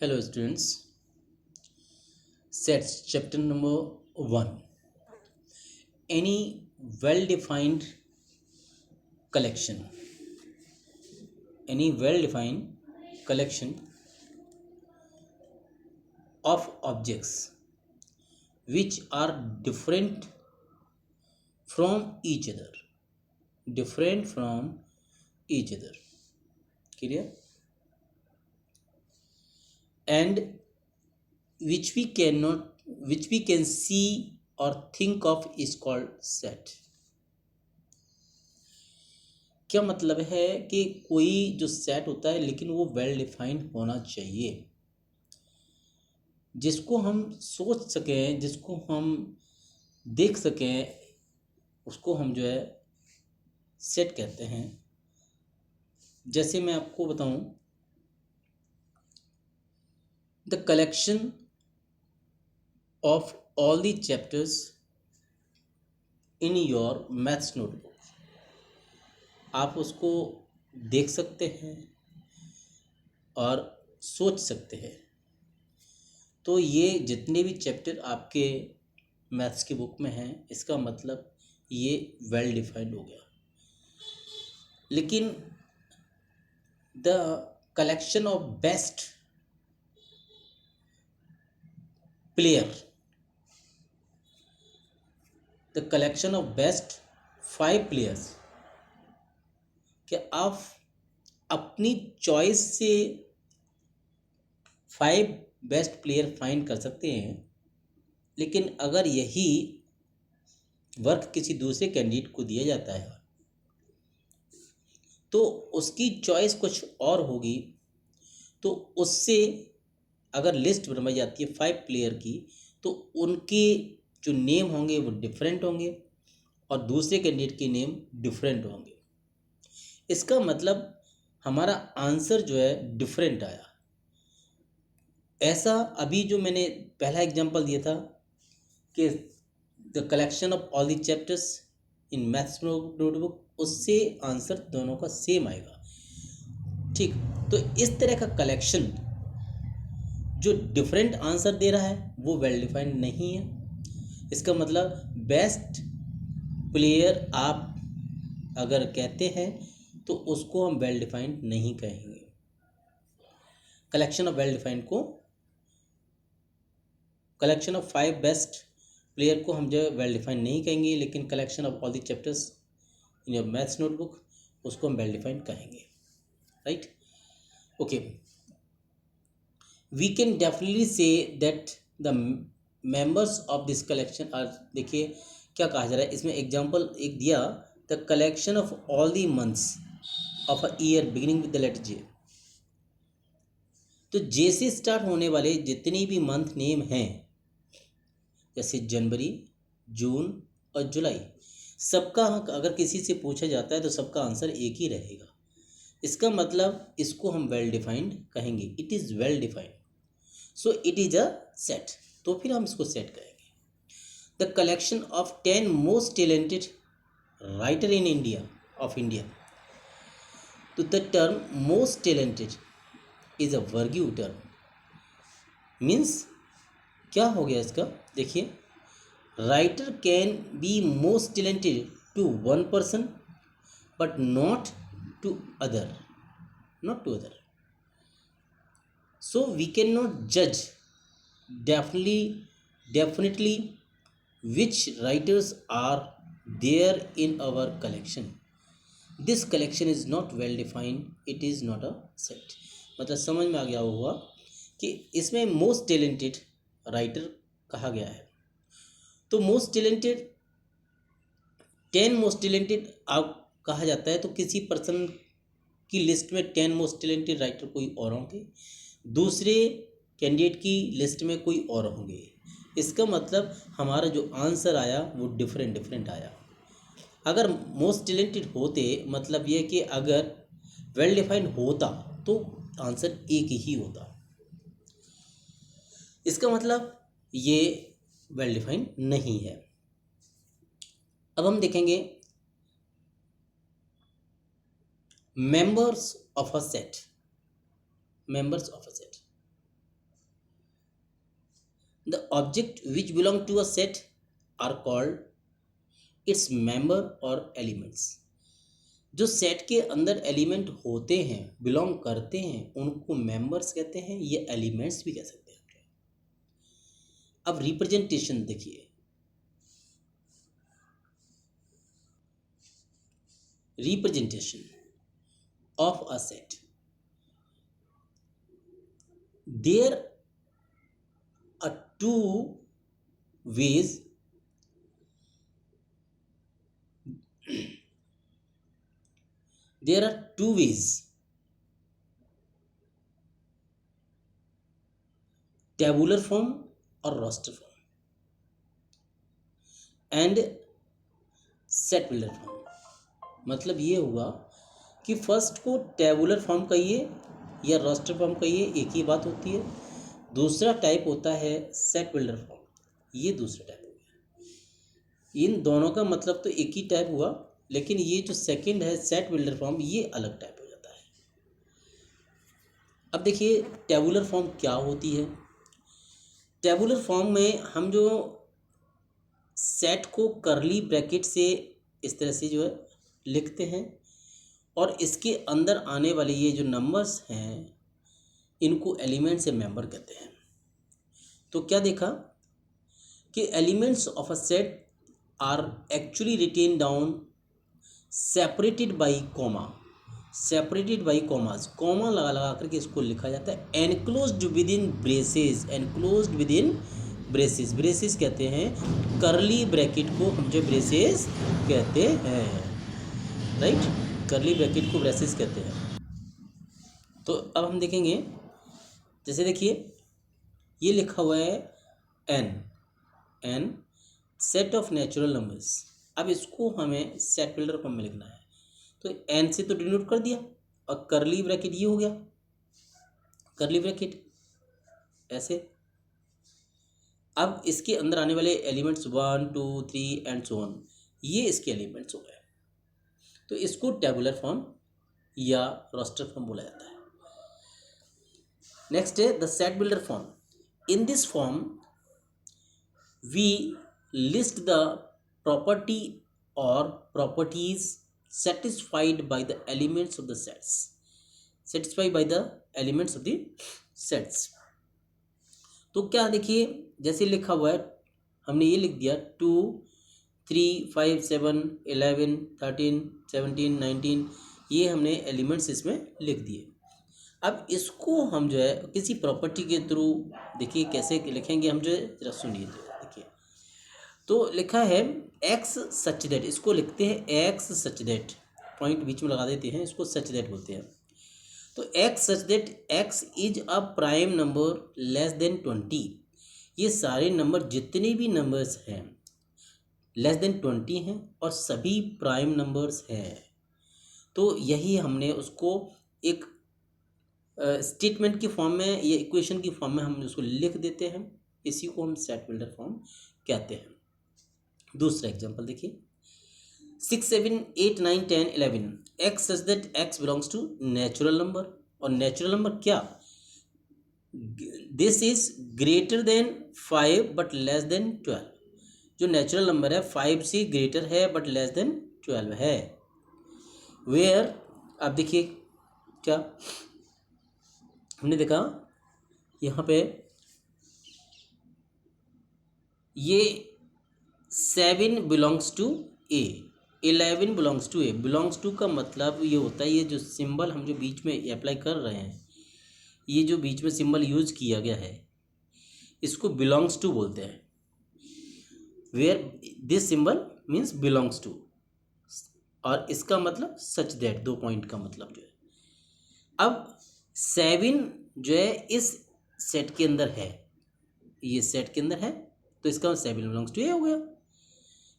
Hello, students. Sets chapter number 1. Any well defined collection. Any well defined collection of objects which are different from each other. Different from each other. Clear? And which we can see or think of is called set. क्या मतलब है कि कोई जो set होता है लेकिन वो वेल डिफाइंड होना चाहिए, जिसको हम सोच सकें, जिसको हम देख सकें, उसको हम जो है सेट कहते हैं। जैसे मैं आपको बताऊं, the collection of all the chapters in your maths notebook, आप उसको देख सकते हैं और सोच सकते हैं। तो ये जितने भी चैप्टर आपके मैथ्स की बुक में हैं, इसका मतलब ये वेल डिफाइंड हो गया। लेकिन the collection of best player, the collection of best 5 players, क्या आप अपनी चॉइस से 5 बेस्ट प्लेयर फाइंड कर सकते हैं। लेकिन अगर यही वर्क किसी दूसरे कैंडिडेट को दिया जाता है तो उसकी चॉइस कुछ और होगी, तो उससे अगर लिस्ट बनवाई जाती है 5 प्लेयर की, तो उनके जो नेम होंगे वो डिफरेंट होंगे और दूसरे कैंडिडेट के नेम डिफरेंट होंगे। इसका मतलब हमारा आंसर जो है डिफरेंट आया। ऐसा अभी जो मैंने पहला एग्जांपल दिया था कि the collection of all the chapters in maths notebook, उससे आंसर दोनों का सेम आएगा। ठीक, तो इस तरह का कलेक्शन जो डिफरेंट आंसर दे रहा है वो वेल डिफाइंड नहीं है। इसका मतलब बेस्ट प्लेयर आप अगर कहते हैं तो उसको हम वेल डिफाइंड नहीं कहेंगे। कलेक्शन ऑफ वेल डिफाइंड को, कलेक्शन ऑफ 5 बेस्ट प्लेयर को हम जो वेल डिफाइंड नहीं कहेंगे, लेकिन collection of all the chapters in your maths notebook, उसको हम वेल डिफाइंड कहेंगे। Right, okay. We can definitely say that the members of this collection are, देखिए क्या कहा जा रहा है इसमें। एग्जाम्पल एक दिया, the collection of all the months of a year beginning with the letter J. तो जे से स्टार्ट होने वाले जितने भी मंथ नेम हैं, जैसे जनवरी, जून और जुलाई, सबका अगर किसी से पूछा जाता है तो सबका आंसर एक ही रहेगा। इसका मतलब इसको हम वेल डिफाइंड कहेंगे। It is well defined, so it is a set. तो फिर हम इसको सेट कहेंगे। The collection of 10 most talented writer in India of India. तो the term most talented is a vague term. Means क्या हो गया इसका, देखिए, writer can be most talented to one person but not to other, not to other. So we cannot judge definitely which writers are there in our collection. This collection is not well defined, it is not a set. मतलब समझ में आ गया होगा कि इसमें most talented writer कहा गया है। तो मोस्ट टैलेंटेड, 10 मोस्ट टैलेंटेड आप कहा जाता है तो किसी पर्सन की लिस्ट में 10 मोस्ट टैलेंटेड राइटर कोई और होंगे, दूसरे कैंडिडेट की लिस्ट में कोई और होंगे। इसका मतलब हमारा जो आंसर आया वो डिफरेंट आया। अगर मोस्ट टैलेंटेड होते, मतलब ये कि अगर वेल डिफाइंड होता तो आंसर एक ही होता। इसका मतलब ये वेल डिफाइंड नहीं है। अब हम देखेंगे members of a set. Members of a set, the object which belong to a set are called its member और एलिमेंट्स। जो सेट के अंदर एलिमेंट होते हैं, बिलोंग करते हैं, उनको मेंबर्स कहते हैं, ये एलिमेंट्स भी कह सकते हैं। अब रिप्रेजेंटेशन देखिए, representation of a set, there are two ways there are two ways, tabular form और roster form and set builder form. मतलब ये हुआ कि फर्स्ट को टेबुलर फॉर्म कहिए या रोस्टर फॉर्म कहिए, एक ही बात होती है। दूसरा टाइप होता है सेट बिल्डर फॉर्म, ये दूसरा टाइप हो गया। इन दोनों का मतलब तो एक ही टाइप हुआ, लेकिन ये जो सेकंड है सेट बिल्डर फॉर्म, ये अलग टाइप हो जाता है। अब देखिए टेबुलर फॉर्म क्या होती है। टेबुलर फॉर्म में हम जो सेट को करली ब्रैकेट से इस तरह से जो है लिखते हैं, और इसके अंदर आने वाले ये जो नंबर्स हैं इनको एलिमेंट से मेंबर कहते हैं। तो क्या देखा कि elements of a set are actually written down separated by comma, separated by commas, comma लगा लगा करके इसको लिखा जाता है। Enclosed within braces, enclosed within braces, braces कहते हैं करली ब्रैकेट को, हम जो ब्रेसेस कहते हैं, राइट, करली ब्रैकेट को ब्रेसेस कहते हैं। तो अब हम देखेंगे, जैसे देखिए ये लिखा हुआ है N, N set of natural numbers. अब इसको हमें सेट बिल्डर फॉर्म में लिखना है, तो एन से तो डिनोट कर दिया, और करली ब्रैकेट ये हो गया, करली ब्रैकेट ऐसे। अब इसके अंदर आने वाले एलिमेंट्स 1 2 3 एंड सो ऑन, ये इसके एलिमेंट्स हो गए। तो इसको टेबुलर फॉर्म या रोस्टर फॉर्म बोला जाता है। नेक्स्ट है the set builder form. In this form we list the property और properties satisfied by the elements of the sets, satisfied by the elements of the sets। तो क्या देखिए जैसे लिखा हुआ है, हमने ये लिख दिया 2 3 5 7 11 13 17 19, ये हमने एलिमेंट्स इसमें लिख दिए। अब इसको हम जो है किसी प्रॉपर्टी के थ्रू, देखिए कैसे लिखेंगे हम, जो है जरा सुनिए। देखिए तो लिखा है एक्स सच दैट, इसको लिखते हैं एक्स सच दैट, पॉइंट बीच में लगा देते हैं, इसको सच दैट बोलते हैं। तो x such that x is a prime number less than 20, ये सारे नंबर जितने भी नंबर्स हैं लेस देन 20 हैं और सभी प्राइम नंबर्स हैं। तो यही हमने उसको एक स्टेटमेंट की फॉर्म में या इक्वेशन की फॉर्म में हम उसको लिख देते हैं, इसी को हम सेट बिल्डर फॉर्म कहते हैं। दूसरा एग्जांपल देखिए 6 7 8 9 10 11 x such that x belongs to natural number, और नेचुरल नंबर क्या, this is greater than 5 but less than 12, जो नेचुरल नंबर है 5 से ग्रेटर है बट लेस देन 12 है। वेयर, आप देखिए क्या हमने देखा यहाँ पे ये 7 belongs to A, 11 belongs to A. Belongs to का मतलब ये होता है, ये जो सिंबल हम जो बीच में अप्लाई कर रहे हैं, ये जो बीच में सिंबल यूज किया गया है इसको बिलोंग्स टू बोलते हैं। Where this symbol means belongs to, और इसका मतलब सच दैट, 2 पॉइंट का मतलब जो है। अब 7 जो है इस सेट के अंदर है, ये सेट के अंदर है, तो इसका 7 बिलोंग्स टू ए हो गया।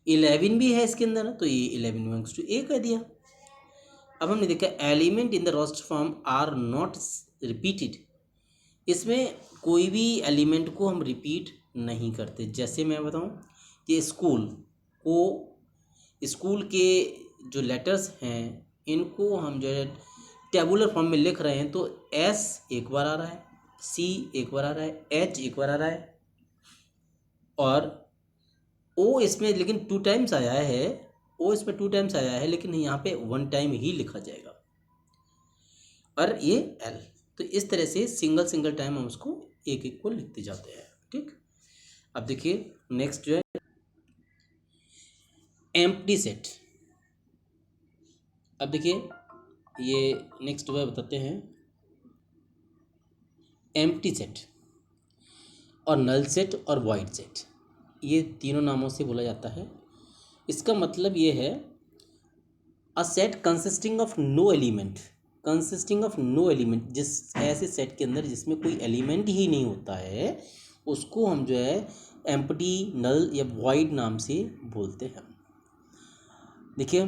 11 भी है इसके अंदर, तो ये 11 बिलोंग्स टू ए कह दिया। अब हमने देखा element in the roster form are not repeated, इसमें कोई भी एलिमेंट को हम रिपीट नहीं करते। जैसे मैं बताऊं कि स्कूल को, स्कूल के जो लेटर्स हैं इनको हम जो है टेबुलर फॉर्म में लिख रहे हैं, तो एस एक बार आ रहा है, सी एक बार आ रहा है, एच एक बार आ रहा है, और ओ इसमें लेकिन 2 टाइम्स आया है, ओ इसमें 2 टाइम्स आया है, लेकिन यहाँ पे 1 टाइम ही लिखा जाएगा, और ये एल। तो इस तरह से सिंगल सिंगल टाइम हम उसको एक एक को लिखते जाते हैं। ठीक, अब देखिए नेक्स्ट जो है एम्प्टी सेट। अब देखिए ये नेक्स्ट जो है बताते हैं एम्प्टी सेट और नल सेट और वॉइड सेट, ये तीनों नामों से बोला जाता है। इसका मतलब ये है a set consisting of no element, consisting of no element, जिस ऐसे सेट के अंदर जिसमें कोई एलिमेंट ही नहीं होता है उसको हम जो है एम्प्टी, नल या वॉइड नाम से बोलते हैं। देखिए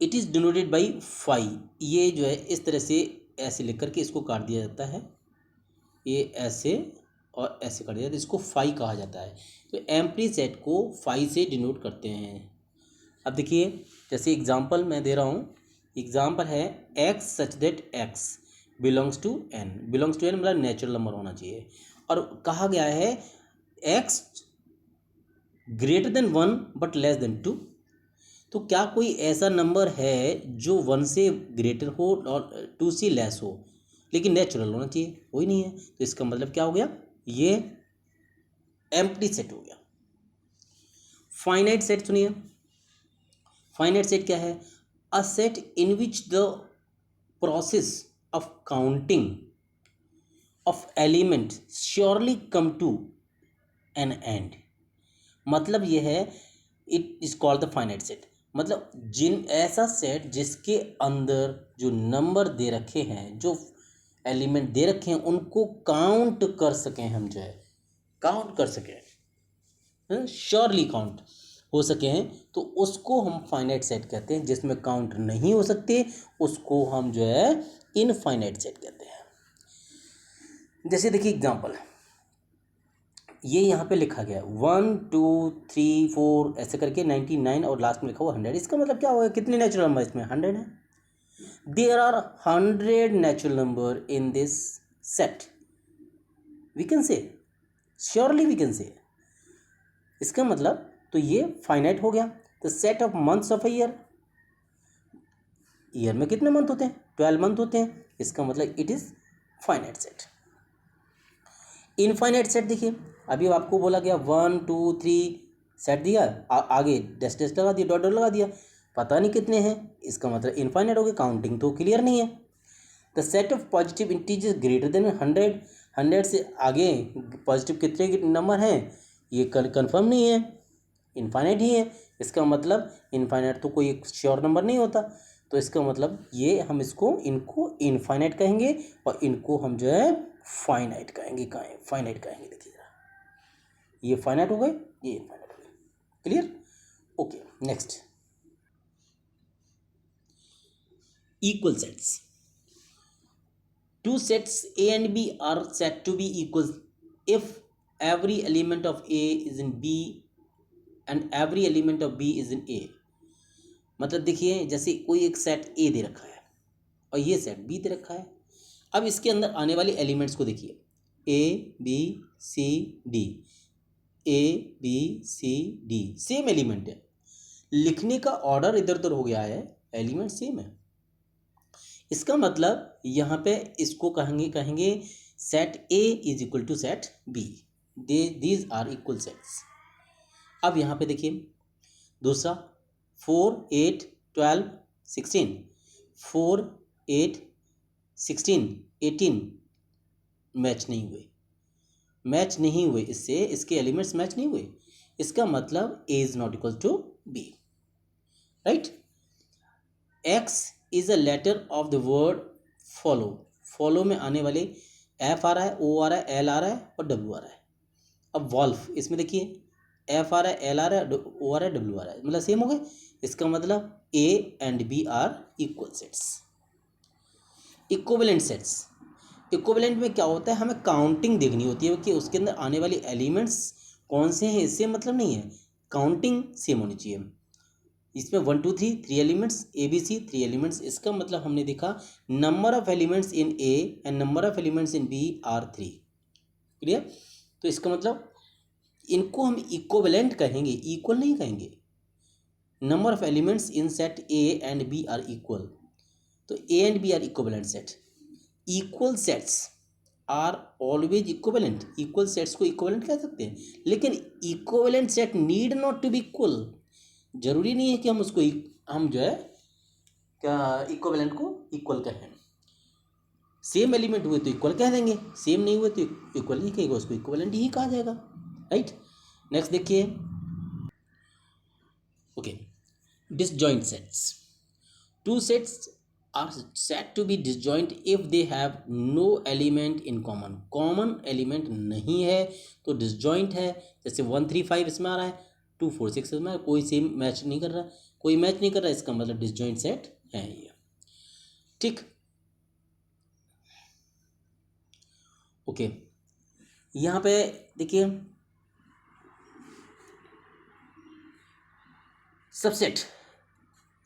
it is denoted by phi, ये जो है इस तरह से ऐसे लिख करके इसको काट दिया जाता है, ये ऐसे और ऐसे काट दिया जाता है, इसको फाई कहा जाता है। तो एम्प्टी सेट को फाई से डिनोट करते हैं। अब देखिए जैसे एग्जांपल मैं दे रहा हूँ, एग्जांपल है x such that x belongs to N, belongs to N मतलब नेचुरल नंबर होना चाहिए, और कहा गया है x greater than 1 but less than 2। तो क्या कोई ऐसा नंबर है जो 1 से ग्रेटर हो और 2 से लेस हो लेकिन नेचुरल होना चाहिए? कोई नहीं है। तो इसका मतलब क्या हो गया, ये एम्प्टी सेट हो गया। फाइनाइट सेट सुनिए, फाइनाइट सेट क्या है, a set in which the process of counting of element surely come to an end. मतलब ये है it is called the finite set, मतलब जिन ऐसा सेट जिसके अंदर जो नंबर दे रखे हैं, जो एलिमेंट दे रखे हैं, उनको काउंट कर सकें हम, जो है काउंट कर सकें, श्योरली काउंट हो सके हैं, तो उसको हम फाइनाइट सेट कहते हैं। जिसमें काउंट नहीं हो सकते उसको हम जो है इनफाइनाइट सेट कहते हैं। जैसे देखिए एग्जांपल, ये यहाँ पे लिखा गया 1 2 3 4 ऐसे करके 99 और लास्ट में लिखा हुआ 100। इसका मतलब क्या होगा, कितने नेचुरल नंबर इसमें 100 है। There are 100 natural number in this set, we can say, surely we can say. इसका मतलब तो ये फाइनाइट हो गया। The set of months of a year में कितने मंथ होते हैं, 12 मंथ होते हैं। इसका मतलब it is finite set. Infinite set देखिए, अभी आपको बोला गया 1 2 3 सेट दिया, आगे डैश डैश लगा दिया, डॉट डॉट लगा दिया, पता नहीं कितने हैं। इसका मतलब इनफाइनाइट हो गया, काउंटिंग तो क्लियर नहीं है। The set of positive integers greater than 100, 100 से आगे पॉजिटिव कितने नंबर हैं ये कन्फर्म नहीं है, इनफाइनाइट ही है। इसका मतलब इनफाइनाइट तो कोई श्योर नंबर नहीं होता। तो इसका मतलब ये हम इनको इनफाइनाइट कहेंगे और इनको हम जो है फाइनाइट कहेंगे। फाइनाइट कहेंगे। देखिए जरा, ये फाइनाइट हो गए, ये इनफाइनाइट हो गए। Clear? Okay, next equal sets. Two sets A and B are said to be equal if every element of A is in B and every element of B is in A। मतलब देखिए जैसे कोई एक set A दे रखा है और ये set B दे रखा है। अब इसके अंदर आने वाले एलिमेंट्स को देखिए, A B C D, A B C D same element है, लिखने का ऑर्डर इधर उधर हो गया है, एलिमेंट सेम है। इसका मतलब यहाँ पे इसको कहेंगे set A is equal to set B, these are equal sets. अब यहाँ पे देखिए दूसरा 4 8 12 16, 4 8 16 18 मैच नहीं हुए, इससे इसके एलिमेंट्स मैच नहीं हुए। इसका मतलब A is not equal to B, right. X is a letter of the word follow, follow में आने वाले F आ रहा है, O आ रहा है, L आ रहा है और W आ रहा है। अब वॉल्फ, इसमें देखिए F आ रहा है, L आ रहा है, O आ रहा है, W आ रहा है, मतलब सेम हो गए। इसका मतलब A and B are equal sets. Equivalent sets, equivalent में क्या होता है, हमें काउंटिंग देखनी होती है कि उसके अंदर आने वाले एलिमेंट्स कौन से हैं, इससे मतलब नहीं है, काउंटिंग सेम होनी चाहिए। इसमें 1 2 3 3 एलिमेंट्स, ABC 3 एलिमेंट्स। इसका मतलब हमने देखा number of elements in A and number of elements in B are 3। Clear? तो इसका मतलब इनको हम इक्विवेलेंट कहेंगे, इक्वल नहीं कहेंगे। Number of elements in set A and B are equal, तो A and B are equivalent set. Equal sets are always equivalent, equal sets को इक्विवेलेंट कह सकते हैं, लेकिन equivalent set need not to be equal. जरूरी नहीं है कि हम उसको हम जो है क्या इक्विवेलेंट को इक्वल कहें। सेम एलिमेंट हुए तो इक्वल कह देंगे, सेम नहीं हुए तो इक्वल नहीं कहेगा, उसको इक्विवेलेंट ही कहा जाएगा, राइट। नेक्स्ट देखिए, okay, disjoint sets. Two sets are said to be disjoint if they have no element in common, common element नहीं है तो डिसजॉइंट है। जैसे 1 3 5 इसमें आ रहा है, 2 4 6 इसमें आ रहा है, कोई सेम मैच नहीं कर रहा, कोई मैच नहीं कर रहा, इसका मतलब डिसजॉइंट सेट है ये, ठीक। ओके, यहाँ पे देखिए सबसेट,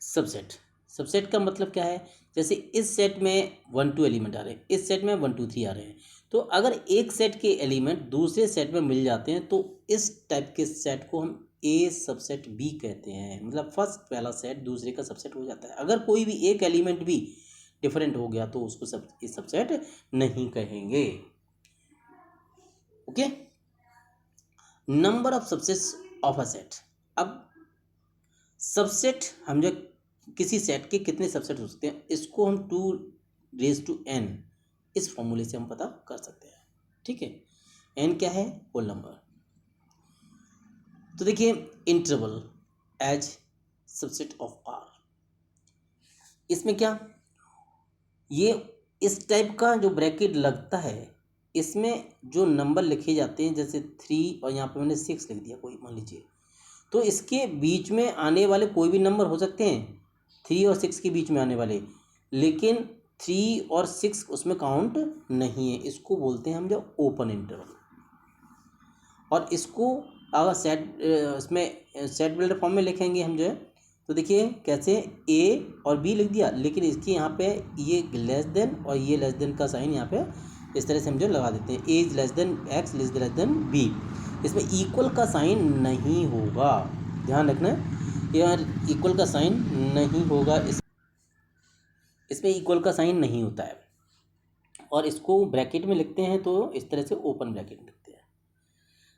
सबसेट, सबसेट का मतलब क्या है, जैसे इस सेट में 1 2 एलिमेंट आ रहे हैं, इस सेट में 1 2 3 आ रहे हैं, तो अगर एक सेट के एलिमेंट दूसरे सेट में मिल जाते हैं तो इस टाइप के सेट को हम ए सबसेट बी कहते हैं। मतलब फर्स्ट पहला सेट दूसरे का सबसेट हो जाता है। अगर कोई भी एक एलिमेंट भी डिफरेंट हो गया तो उसको सबसेट नहीं कहेंगे, okay. Number of subsets of a set. अब सबसेट हम जो किसी सेट के कितने सबसेट हो सकते हैं, इसको हम 2⁻n इस फॉर्मूले से हम पता कर सकते हैं, ठीक है। n क्या है, होल नंबर। तो देखिए interval as subset of r, इसमें क्या, ये इस टाइप का जो ब्रैकेट लगता है, इसमें जो नंबर लिखे जाते हैं, जैसे 3 और यहाँ पे मैंने 6 लिख दिया कोई, मान लीजिए, तो इसके बीच में आने वाले कोई भी नंबर हो सकते हैं, 3 और 6 के बीच में आने वाले, लेकिन 3 और 6 उसमें काउंट नहीं है, इसको बोलते हैं हम जो ओपन इंटरवल। और इसको अगर इसमें सेट बिल्डर फॉर्म में लिखेंगे हम जो है, तो देखिए कैसे, ए और बी लिख दिया, लेकिन इसके यहाँ पे ये लेस देन और ये लेस देन का साइन यहाँ पे इस तरह से हम जो लगा देते हैं, A is less than X, less than B. इसमें इक्वल का साइन नहीं होगा, ध्यान रखना, यार इक्वल का साइन नहीं होगा, इसमें इक्वल का साइन नहीं होता है। और इसको ब्रैकेट में लिखते हैं तो इस तरह से ओपन ब्रैकेट में लिखते हैं।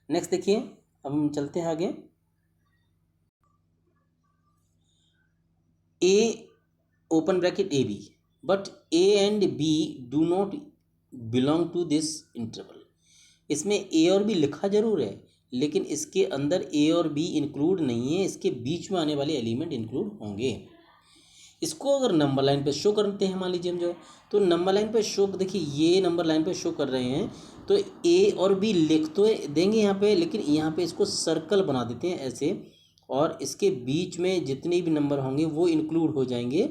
नेक्स्ट देखिए, अब हम चलते हैं आगे। A open bracket A B, but A and B do not belong to this interval. इसमें ए और बी लिखा जरूर है, लेकिन इसके अंदर ए और बी इंक्लूड नहीं है, इसके बीच में आने वाले एलिमेंट इंक्लूड होंगे। इसको अगर नंबर लाइन पे शो करते हैं, मान लीजिए हम जो है, तो नंबर लाइन पे शो, देखिए ये नंबर लाइन पे शो कर रहे हैं, तो ए और बी लिख तो देंगे यहाँ पे, लेकिन यहाँ पे इसको सर्कल बना देते हैं ऐसे, और इसके बीच में जितने भी नंबर होंगे वो इंक्लूड हो जाएंगे।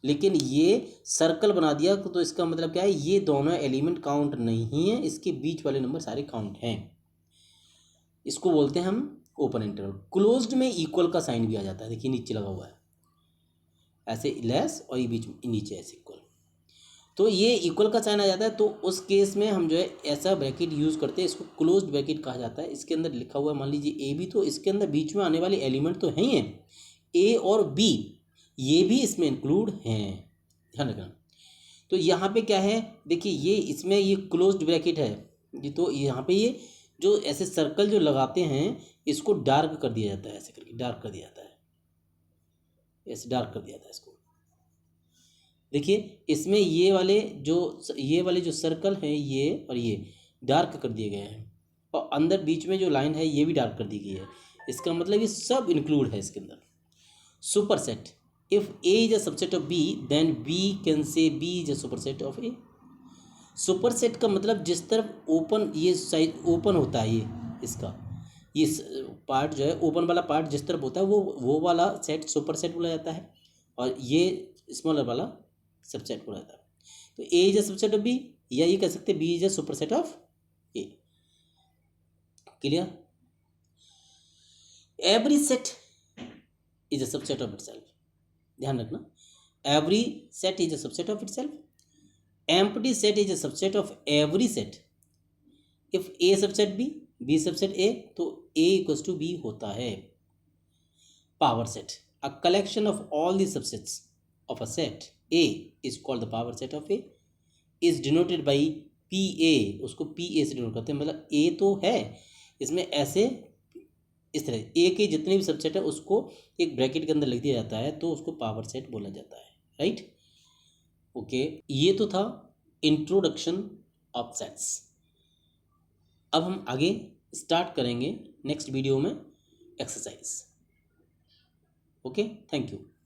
लेकिन ये सर्कल बना दिया तो इसका मतलब क्या है, ये दोनों एलिमेंट काउंट नहीं है, इसके बीच वाले नंबर सारे काउंट हैं। इसको बोलते हैं हम ओपन इंटरवल। क्लोज्ड में इक्वल का साइन भी आ जाता है, देखिए नीचे लगा हुआ है ऐसे लेस, और ये बीच में नीचे ऐसे इक्वल, तो ये इक्वल का साइन आ जाता है। तो उस केस में हम जो है ऐसा ब्रैकेट यूज़ करते हैं, इसको क्लोज्ड ब्रैकेट कहा जाता है। इसके अंदर लिखा हुआ है मान लीजिए ए बी, तो इसके अंदर बीच में आने वाले एलिमेंट तो हैं ही हैं, ए और बी ये भी इसमें इंक्लूड हैं, ध्यान रखना। तो यहाँ पे क्या है, देखिए ये इसमें ये क्लोज्ड ब्रैकेट है जी, तो यहाँ पे ये जो ऐसे सर्कल जो लगाते हैं इसको डार्क कर दिया जाता है, ऐसे करके डार्क कर दिया जाता है, ऐसे डार्क कर दिया जाता है इसको। देखिए इसमें ये वाले जो सर्कल हैं ये और ये डार्क कर दिए गए हैं, और अंदर बीच में जो लाइन है ये भी डार्क कर दी गई है, इसका मतलब ये सब इंक्लूड है इसके अंदर। Superset, if A is a subset of B then B can say B is a superset of A. Superset का मतलब जिस तरफ ओपन, ये साइज ओपन होता है, ये इसका ये पार्ट जो है ओपन वाला पार्ट जिस तरफ होता है वो वाला सेट सुपरसेट बोला जाता है, और ये स्मॉलर वाला सबसेट बोला जाता है। तो A is a subset of B, या ये कह सकते हैं B is a superset of A. Clear? Every set is a subset of itself, ध्यान रखना, every set is a subset of itself. Empty set is a subset of every set if A subset B B subset A, तो A equals to B होता है। Power set, a collection of all the subsets of a set A is called the power set of A, is denoted by P A, उसको P A से denote करते हैं, मतलब ए तो है इसमें ऐसे, इस तरह ए के जितने भी सबसेट है उसको एक ब्रैकेट के अंदर लिख दिया जाता है, तो उसको पावर सेट बोला जाता है, राइट। ओके, ये तो था इंट्रोडक्शन ऑफ सेट्स। अब हम आगे स्टार्ट करेंगे नेक्स्ट वीडियो में एक्सरसाइज। Okay, thank you.